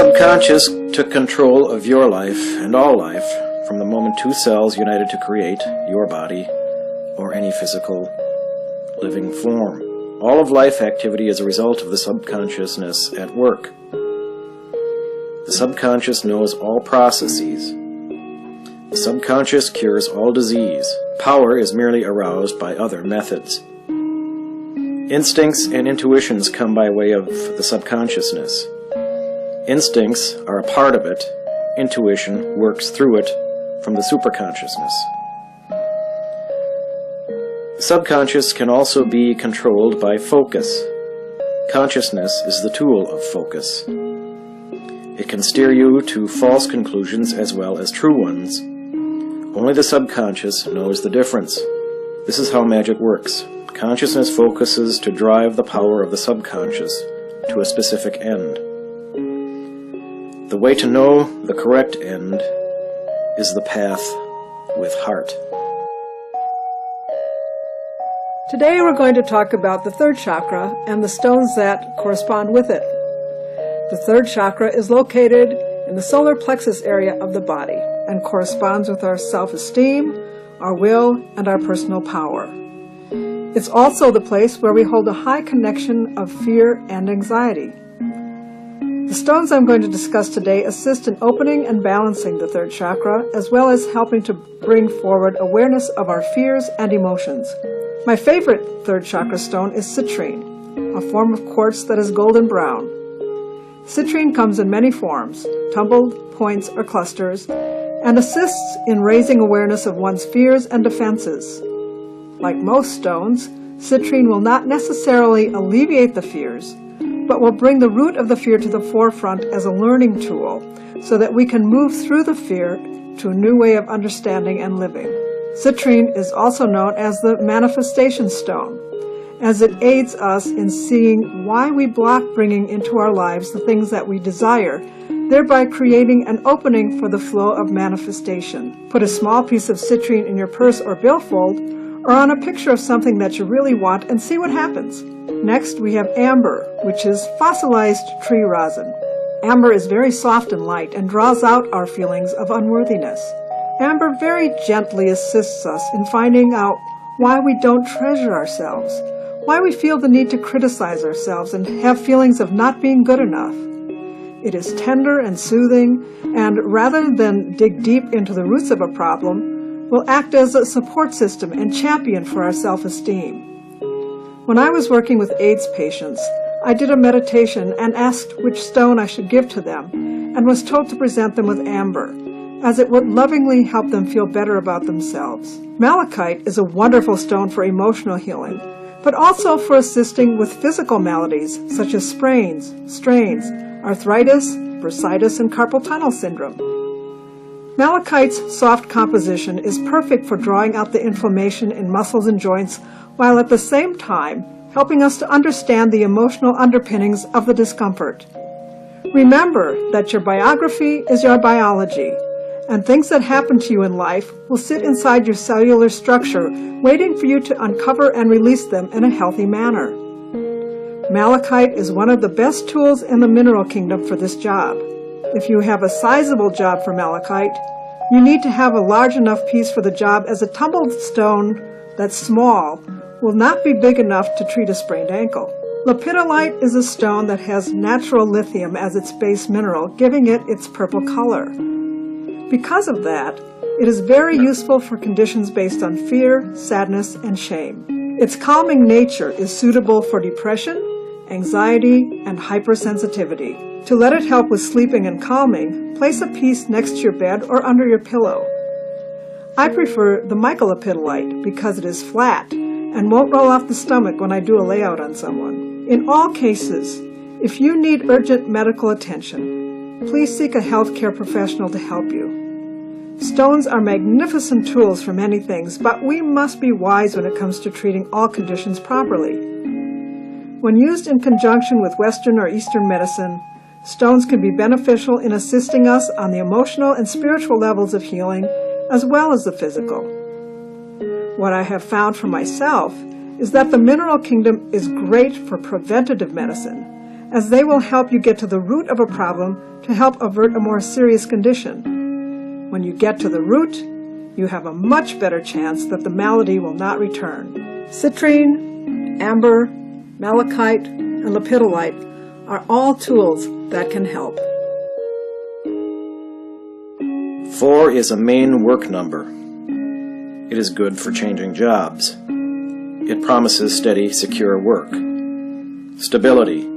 subconscious took control of your life and all life from the moment two cells united to create your body or any physical living form. All of life activity is a result of the subconsciousness at work. The subconscious knows all processes. The subconscious cures all disease. Power is merely aroused by other methods. Instincts and intuitions come by way of the subconsciousness. Instincts are a part of it. Intuition works through it from the superconsciousness. The subconscious can also be controlled by focus. Consciousness is the tool of focus. It can steer you to false conclusions as well as true ones. Only the subconscious knows the difference. This is how magic works. Consciousness focuses to drive the power of the subconscious to a specific end. The way to know the correct end is the path with heart. Today we're going to talk about the third chakra and the stones that correspond with it. The third chakra is located in the solar plexus area of the body and corresponds with our self-esteem, our will, and our personal power. It's also the place where we hold a high connection of fear and anxiety. The stones I'm going to discuss today assist in opening and balancing the third chakra, as well as helping to bring forward awareness of our fears and emotions. My favorite third chakra stone is citrine, a form of quartz that is golden brown. Citrine comes in many forms, tumbled, points, or clusters, and assists in raising awareness of one's fears and defenses. Like most stones, citrine will not necessarily alleviate the fears, but will bring the root of the fear to the forefront as a learning tool so that we can move through the fear to a new way of understanding and living. Citrine is also known as the manifestation stone, as it aids us in seeing why we block bringing into our lives the things that we desire, thereby creating an opening for the flow of manifestation. Put a small piece of citrine in your purse or billfold, or on a picture of something that you really want, and see what happens. Next, we have amber, which is fossilized tree rosin. Amber is very soft and light and draws out our feelings of unworthiness. Amber very gently assists us in finding out why we don't treasure ourselves, why we feel the need to criticize ourselves and have feelings of not being good enough. It is tender and soothing, and rather than dig deep into the roots of a problem, will act as a support system and champion for our self-esteem. When I was working with AIDS patients, I did a meditation and asked which stone I should give to them, and was told to present them with amber, as it would lovingly help them feel better about themselves. Malachite is a wonderful stone for emotional healing, but also for assisting with physical maladies such as sprains, strains, arthritis, bursitis, and carpal tunnel syndrome. Malachite's soft composition is perfect for drawing out the inflammation in muscles and joints, while at the same time helping us to understand the emotional underpinnings of the discomfort. Remember that your biography is your biology, and things that happen to you in life will sit inside your cellular structure, waiting for you to uncover and release them in a healthy manner. Malachite is one of the best tools in the mineral kingdom for this job. If you have a sizable job for malachite, you need to have a large enough piece for the job, as a tumbled stone that's small will not be big enough to treat a sprained ankle. Lepidolite is a stone that has natural lithium as its base mineral, giving it its purple color. Because of that, it is very useful for conditions based on fear, sadness, and shame. Its calming nature is suitable for depression, anxiety, and hypersensitivity. To let it help with sleeping and calming, place a piece next to your bed or under your pillow. I prefer the microlepidolite because it is flat and won't roll off the stomach when I do a layout on someone. In all cases, if you need urgent medical attention, please seek a healthcare professional to help you. Stones are magnificent tools for many things, but we must be wise when it comes to treating all conditions properly. When used in conjunction with Western or Eastern medicine, stones can be beneficial in assisting us on the emotional and spiritual levels of healing, as well as the physical. What I have found for myself is that the mineral kingdom is great for preventative medicine, as they will help you get to the root of a problem to help avert a more serious condition. When you get to the root, you have a much better chance that the malady will not return. Citrine, amber, malachite, and lepidolite are all tools that can help. 4 is a main work number. It is good for changing jobs. It promises steady, secure work. Stability.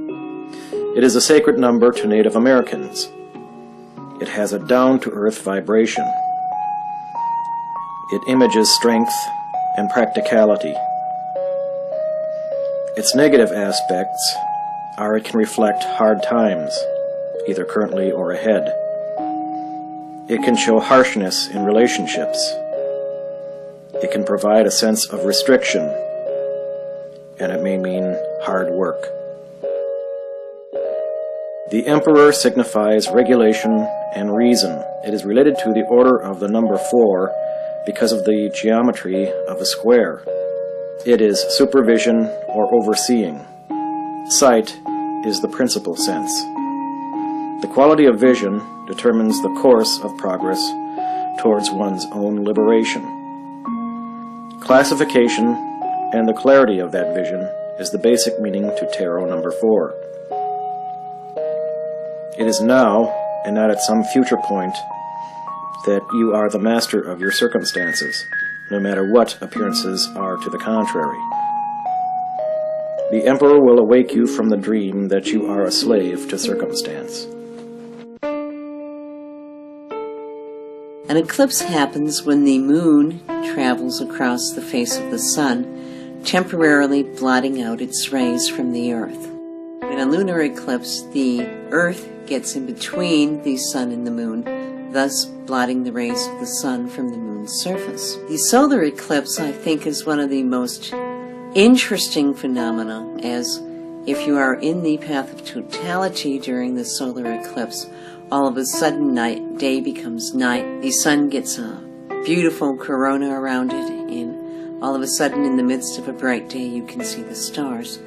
It is a sacred number to Native Americans. It has a down-to-earth vibration. It images strength and practicality. Its negative aspects are it can reflect hard times, either currently or ahead. It can show harshness in relationships. It can provide a sense of restriction, and it may mean hard work. The Emperor signifies regulation and reason. It is related to the order of the number 4 because of the geometry of a square. It is supervision or overseeing. Sight is the principal sense. The quality of vision determines the course of progress towards one's own liberation. Classification and the clarity of that vision is the basic meaning to tarot number 4. It is now, and not at some future point, that you are the master of your circumstances, no matter what appearances are to the contrary. The Emperor will awake you from the dream that you are a slave to circumstance. An eclipse happens when the moon travels across the face of the sun, temporarily blotting out its rays from the earth. In a lunar eclipse, the earth gets in between the sun and the moon, thus blotting the rays of the sun from the moon's surface. The solar eclipse, I think, is one of the most interesting phenomena, as if you are in the path of totality during the solar eclipse, all of a sudden day becomes night, the sun gets a beautiful corona around it, and all of a sudden in the midst of a bright day you can see the stars.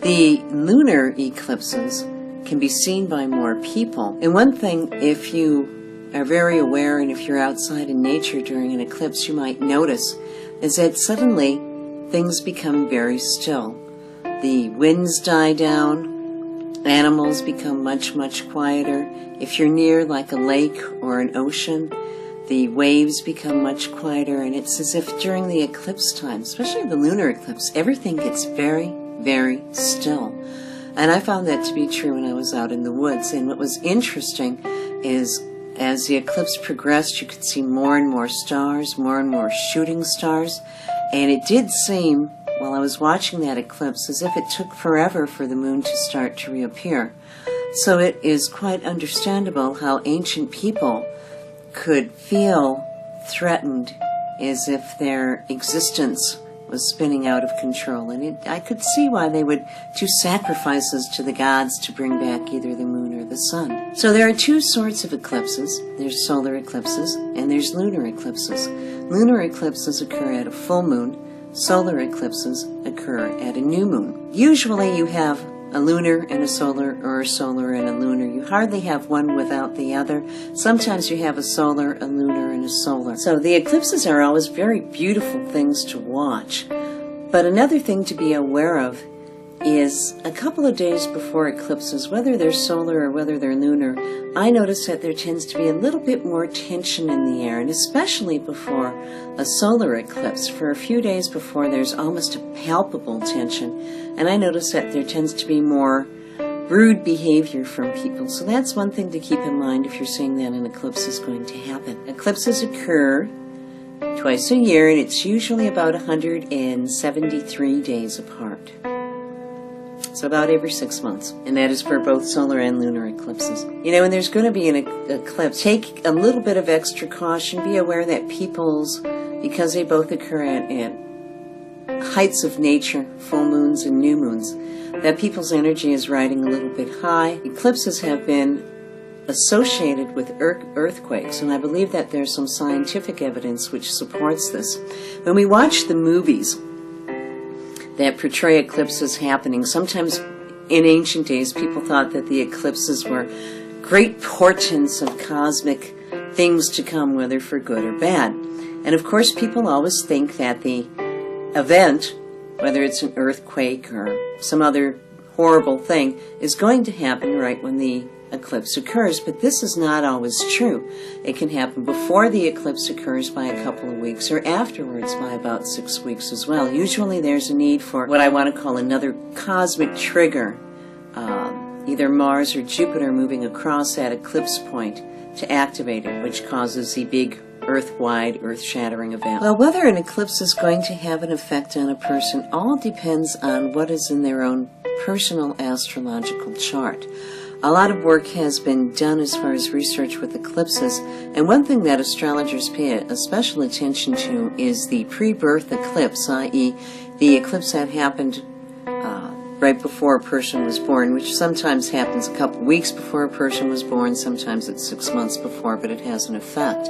The lunar eclipses can be seen by more people. And one thing, if you are very aware and if you're outside in nature during an eclipse, you might notice, is that suddenly things become very still. The winds die down, animals become much, much quieter. If you're near like a lake or an ocean, the waves become much quieter, and it's as if during the eclipse time, especially the lunar eclipse, everything gets very, very still. And I found that to be true when I was out in the woods. And what was interesting is as the eclipse progressed, you could see more and more stars, more and more shooting stars. And it did seem, while I was watching that eclipse, as if it took forever for the moon to start to reappear. So it is quite understandable how ancient people could feel threatened, as if their existence was spinning out of control. And I could see why they would do sacrifices to the gods to bring back either the moon or the sun. So there are two sorts of eclipses. There's solar eclipses and there's lunar eclipses. Lunar eclipses occur at a full moon. Solar eclipses occur at a new moon. Usually you have a lunar and a solar, or a solar and a lunar. You hardly have one without the other. Sometimes you have a solar, a lunar, and a solar. So the eclipses are always very beautiful things to watch. But another thing to be aware of is a couple of days before eclipses, whether they're solar or whether they're lunar, I notice that there tends to be a little bit more tension in the air, and especially before a solar eclipse. For a few days before, there's almost a palpable tension, and I notice that there tends to be more rude behavior from people. So that's one thing to keep in mind if you're seeing that an eclipse is going to happen. Eclipses occur twice a year, and it's usually about 173 days apart. So about every 6 months. And that is for both solar and lunar eclipses. You know, when there's going to be an eclipse, take a little bit of extra caution. Be aware that because they both occur at heights of nature, full moons and new moons, that people's energy is riding a little bit high. Eclipses have been associated with earthquakes, and I believe that there's some scientific evidence which supports this. When we watch the movies that portray eclipses happening, sometimes In ancient days, people thought that the eclipses were great portents of cosmic things to come, whether for good or bad. And of course, people always think that the event, whether it's an earthquake or some other horrible thing, is going to happen right when the eclipse occurs. But this is not always true. It can happen before the eclipse occurs by a couple of weeks, or afterwards by about 6 weeks as well. Usually there's a need for what I want to call another cosmic trigger, either Mars or Jupiter moving across that eclipse point to activate it, which causes the big earth-wide, earth-shattering event. Well, whether an eclipse is going to have an effect on a person all depends on what is in their own personal astrological chart. A lot of work has been done as far as research with eclipses, and one thing that astrologers pay a special attention to is the pre-birth eclipse, i.e. the eclipse that happened right before a person was born, which sometimes happens a couple weeks before a person was born, sometimes it's 6 months before, but it has an effect.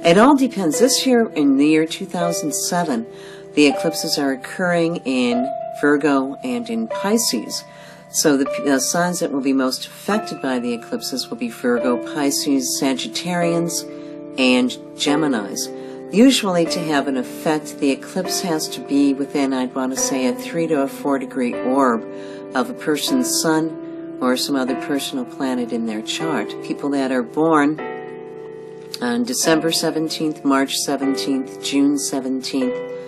It all depends. This year, in the year 2007, the eclipses are occurring in Virgo and in Pisces. So the signs that will be most affected by the eclipses will be Virgo, Pisces, Sagittarians, and Geminis. Usually to have an effect, the eclipse has to be within, I'd want to say, a 3 to a 4 degree orb of a person's sun or some other personal planet in their chart. People that are born on December 17th, March 17th, June 17th,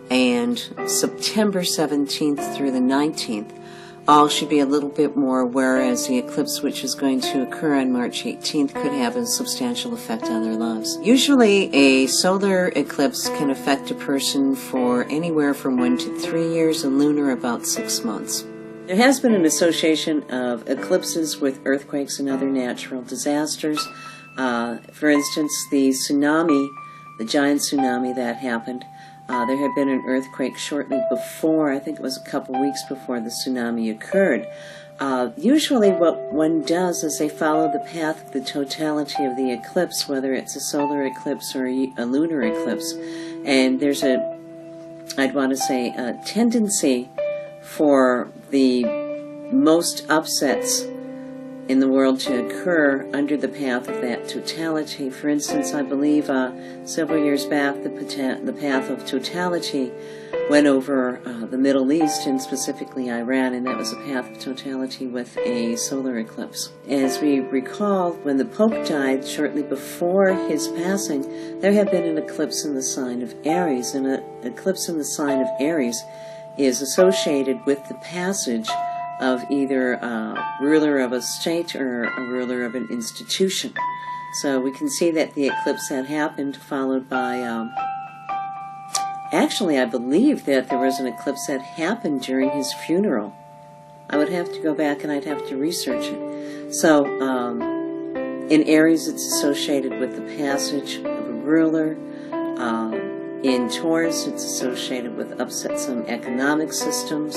and September 17th through the 19th all should be a little bit more aware, as the eclipse, which is going to occur on March 18th, could have a substantial effect on their lives. Usually a solar eclipse can affect a person for anywhere from 1 to 3 years, and lunar about 6 months. There has been an association of eclipses with earthquakes and other natural disasters. For instance, the tsunami, the giant tsunami that happened, there had been an earthquake shortly before. I think it was a couple weeks before the tsunami occurred. Usually what one does is they follow the path of the totality of the eclipse, whether it's a solar eclipse or a lunar eclipse. And there's I'd want to say, a tendency for the most upsets in the world to occur under the path of that totality. For instance, I believe several years back the path of totality went over the Middle East, and specifically Iran, and that was a path of totality with a solar eclipse. As we recall, when the Pope died, shortly before his passing, there had been an eclipse in the sign of Aries, and an eclipse in the sign of Aries is associated with the passage of either a ruler of a state or a ruler of an institution. So we can see that the eclipse had happened, followed by, actually I believe that there was an eclipse that happened during his funeral. I would have to go back and I'd have to research it. So in Aries it's associated with the passage of a ruler. In Taurus it's associated with some economic systems.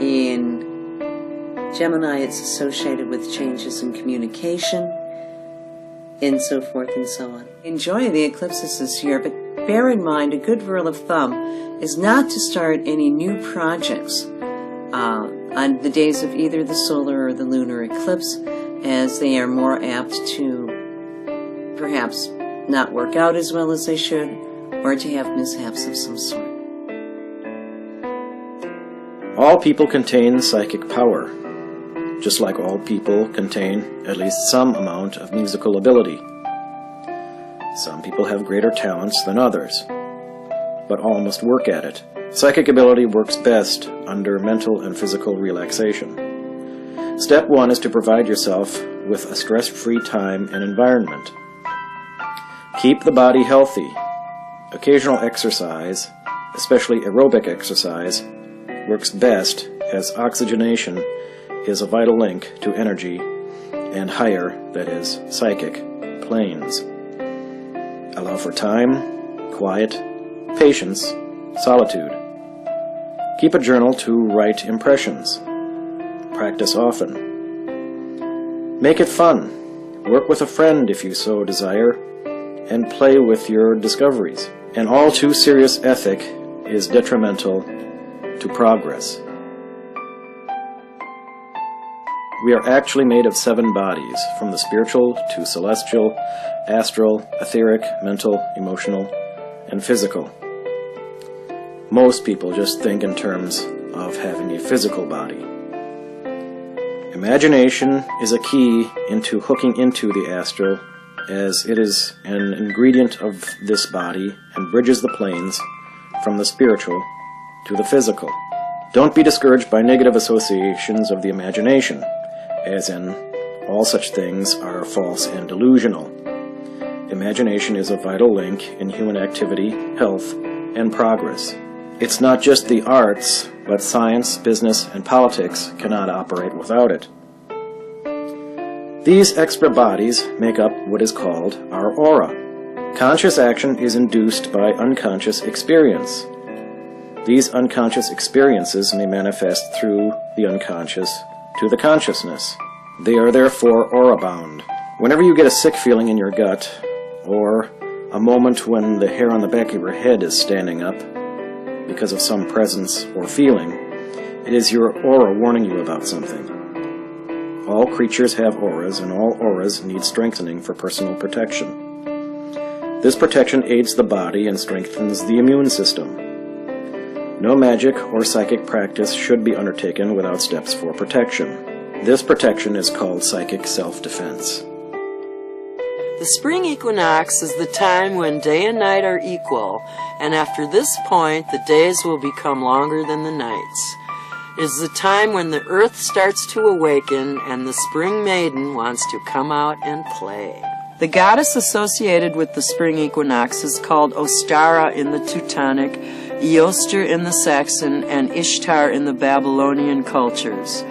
In Gemini, it's associated with changes in communication, and so forth and so on. Enjoy the eclipses this year, but bear in mind, a good rule of thumb is not to start any new projects on the days of either the solar or the lunar eclipse, as they are more apt to perhaps not work out as well as they should, or to have mishaps of some sort. All people contain psychic power, just like all people contain at least some amount of musical ability. Some people have greater talents than others, but all must work at it. Psychic ability works best under mental and physical relaxation. Step 1 is to provide yourself with a stress-free time and environment. Keep the body healthy. Occasional exercise, especially aerobic exercise, works best, as oxygenation is a vital link to energy and higher, that is, psychic, planes. Allow for time, quiet, patience, solitude. Keep a journal to write impressions. Practice often. Make it fun. Work with a friend if you so desire, and play with your discoveries. An all too serious ethic is detrimental to progress. We are actually made of 7 bodies, from the spiritual to celestial, astral, etheric, mental, emotional, and physical. Most people just think in terms of having a physical body. Imagination is a key into hooking into the astral, as it is an ingredient of this body and bridges the planes from the spiritual to the physical. Don't be discouraged by negative associations of the imagination, as in, all such things are false and delusional. Imagination is a vital link in human activity, health, and progress. It's not just the arts, but science, business, and politics cannot operate without it. These extra bodies make up what is called our aura. Conscious action is induced by unconscious experience. These unconscious experiences may manifest through the unconscious to the consciousness. They are therefore aura-bound. Whenever you get a sick feeling in your gut, or a moment when the hair on the back of your head is standing up because of some presence or feeling, it is your aura warning you about something. All creatures have auras, and all auras need strengthening for personal protection. This protection aids the body and strengthens the immune system. No magic or psychic practice should be undertaken without steps for protection. This protection is called psychic self-defense. The spring equinox is the time when day and night are equal, and after this point the days will become longer than the nights. It is the time when the earth starts to awaken and the spring maiden wants to come out and play. The goddess associated with the spring equinox is called Ostara in the Teutonic, Eoster in the Saxon, and Ishtar in the Babylonian cultures.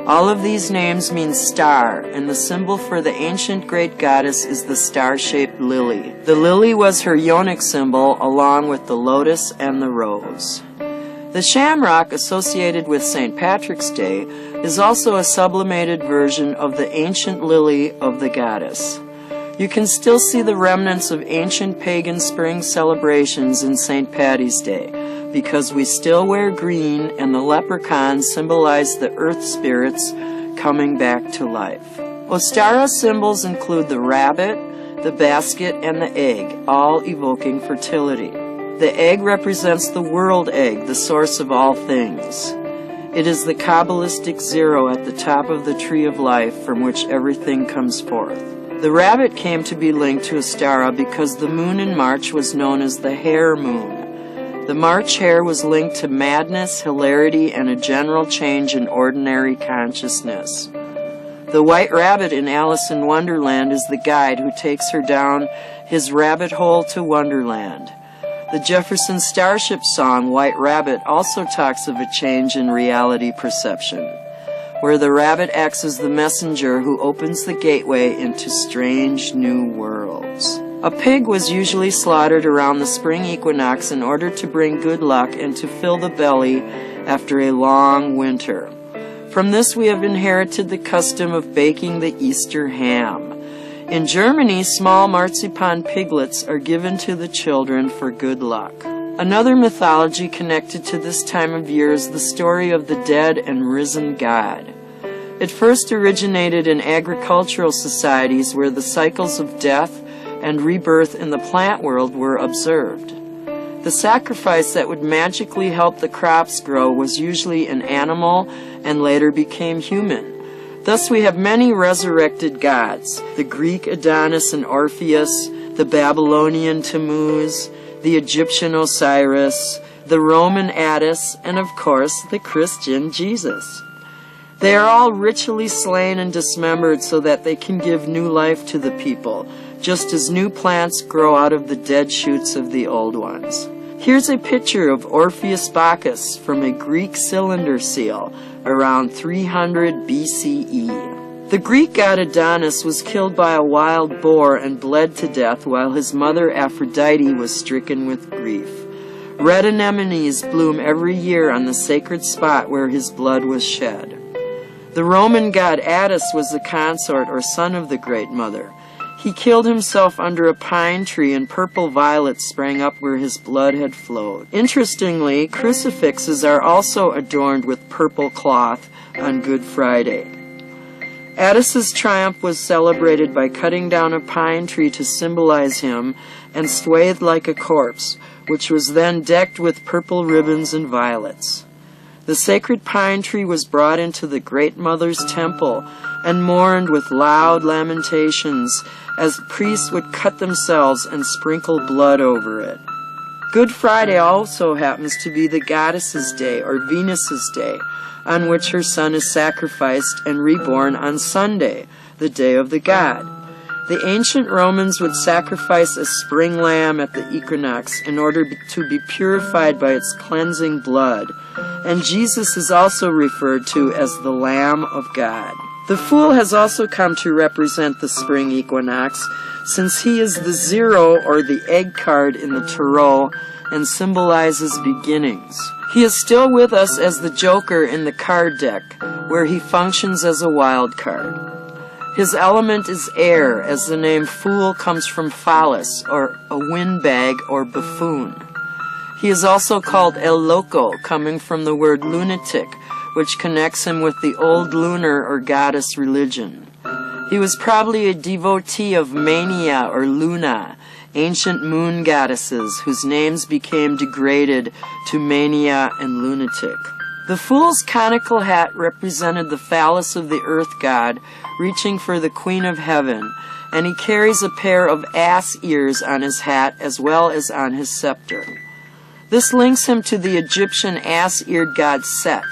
All of these names mean star, and the symbol for the ancient great goddess is the star-shaped lily. The lily was her yonic symbol, along with the lotus and the rose. The shamrock, associated with St. Patrick's Day, is also a sublimated version of the ancient lily of the goddess. You can still see the remnants of ancient pagan spring celebrations in St. Paddy's Day, because we still wear green, and the leprechauns symbolize the earth spirits coming back to life. Ostara symbols include the rabbit, the basket, and the egg, all evoking fertility. The egg represents the world egg, the source of all things. It is the Kabbalistic 0 at the top of the tree of life from which everything comes forth. The rabbit came to be linked to Ostara because the moon in March was known as the hare moon. The March hare was linked to madness, hilarity, and a general change in ordinary consciousness. The white rabbit in Alice in Wonderland is the guide who takes her down his rabbit hole to Wonderland. The Jefferson Starship song, White Rabbit, also talks of a change in reality perception, where the rabbit acts as the messenger who opens the gateway into strange new worlds. A pig was usually slaughtered around the spring equinox in order to bring good luck and to fill the belly after a long winter. From this we have inherited the custom of baking the Easter ham. In Germany, small marzipan piglets are given to the children for good luck. Another mythology connected to this time of year is the story of the dead and risen God. It first originated in agricultural societies where the cycles of death and rebirth in the plant world were observed. The sacrifice that would magically help the crops grow was usually an animal and later became human. Thus we have many resurrected gods, the Greek Adonis and Orpheus, the Babylonian Tammuz, the Egyptian Osiris, the Roman Attis, and of course the Christian Jesus. They are all ritually slain and dismembered so that they can give new life to the people, just as new plants grow out of the dead shoots of the old ones. Here's a picture of Orpheus Bacchus from a Greek cylinder seal around 300 BCE. The Greek god Adonis was killed by a wild boar and bled to death while his mother Aphrodite was stricken with grief. Red anemones bloom every year on the sacred spot where his blood was shed. The Roman god Attis was the consort or son of the Great Mother. He killed himself under a pine tree and purple violets sprang up where his blood had flowed. Interestingly, crucifixes are also adorned with purple cloth on Good Friday. Attis's triumph was celebrated by cutting down a pine tree to symbolize him and swathed like a corpse, which was then decked with purple ribbons and violets. The sacred pine tree was brought into the Great Mother's temple and mourned with loud lamentations as priests would cut themselves and sprinkle blood over it. Good Friday also happens to be the goddess's day, or Venus's day, on which her son is sacrificed and reborn on Sunday, the day of the god. The ancient Romans would sacrifice a spring lamb at the equinox in order to be purified by its cleansing blood, and Jesus is also referred to as the Lamb of God. The Fool has also come to represent the spring equinox, since he is the zero or the egg card in the tarot and symbolizes beginnings. He is still with us as the Joker in the card deck, where he functions as a wild card. His element is air, as the name Fool comes from phallus, or a windbag or buffoon. He is also called El Loco, coming from the word lunatic, which connects him with the old lunar or goddess religion. He was probably a devotee of Mania or Luna, ancient moon goddesses whose names became degraded to Mania and Lunatic. The Fool's conical hat represented the phallus of the earth god reaching for the Queen of Heaven, and he carries a pair of ass ears on his hat as well as on his scepter. This links him to the Egyptian ass-eared god Set,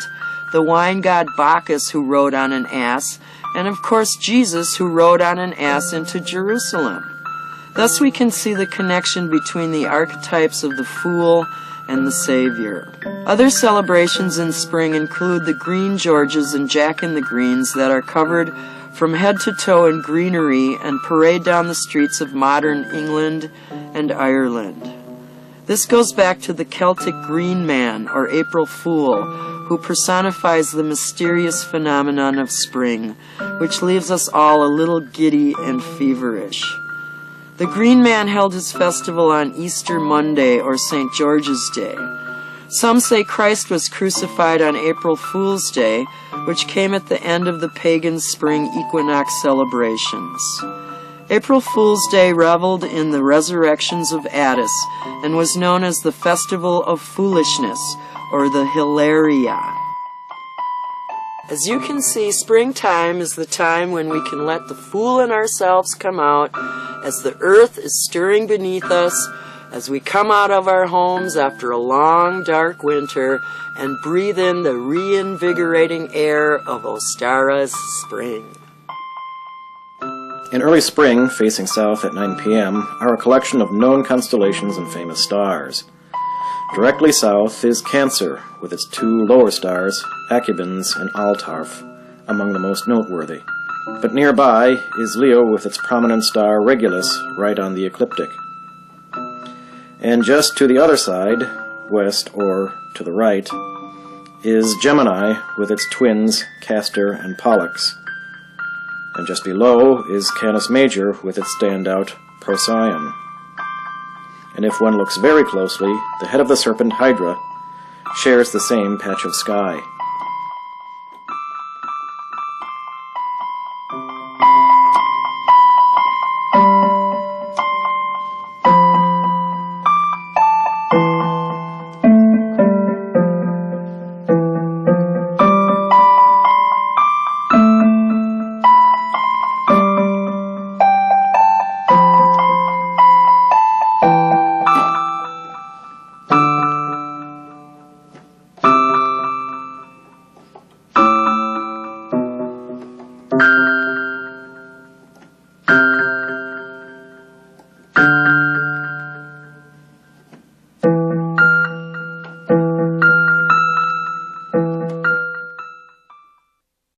the wine god Bacchus who rode on an ass, and of course Jesus who rode on an ass into Jerusalem. Thus we can see the connection between the archetypes of the Fool and the Savior. Other celebrations in spring include the Green Georges and Jack in the Greens that are covered from head to toe in greenery and parade down the streets of modern England and Ireland. This goes back to the Celtic Green Man, or April Fool, who personifies the mysterious phenomenon of spring, which leaves us all a little giddy and feverish. The Green Man held his festival on Easter Monday, or St. George's Day. Some say Christ was crucified on April Fool's Day, which came at the end of the pagan spring equinox celebrations. April Fool's Day reveled in the resurrections of Attis and was known as the Festival of Foolishness, or the Hilaria. As you can see, springtime is the time when we can let the fool in ourselves come out, as the earth is stirring beneath us, as we come out of our homes after a long, dark winter and breathe in the reinvigorating air of Ostara's spring. In early spring, facing south at 9 p.m., are a collection of known constellations and famous stars. Directly south is Cancer, with its two lower stars, Acubens and Altarf, among the most noteworthy. But nearby is Leo with its prominent star Regulus, right on the ecliptic. And just to the other side, west or to the right, is Gemini with its twins Castor and Pollux. And just below is Canis Major with its standout Procyon. And if one looks very closely, the head of the serpent Hydra shares the same patch of sky.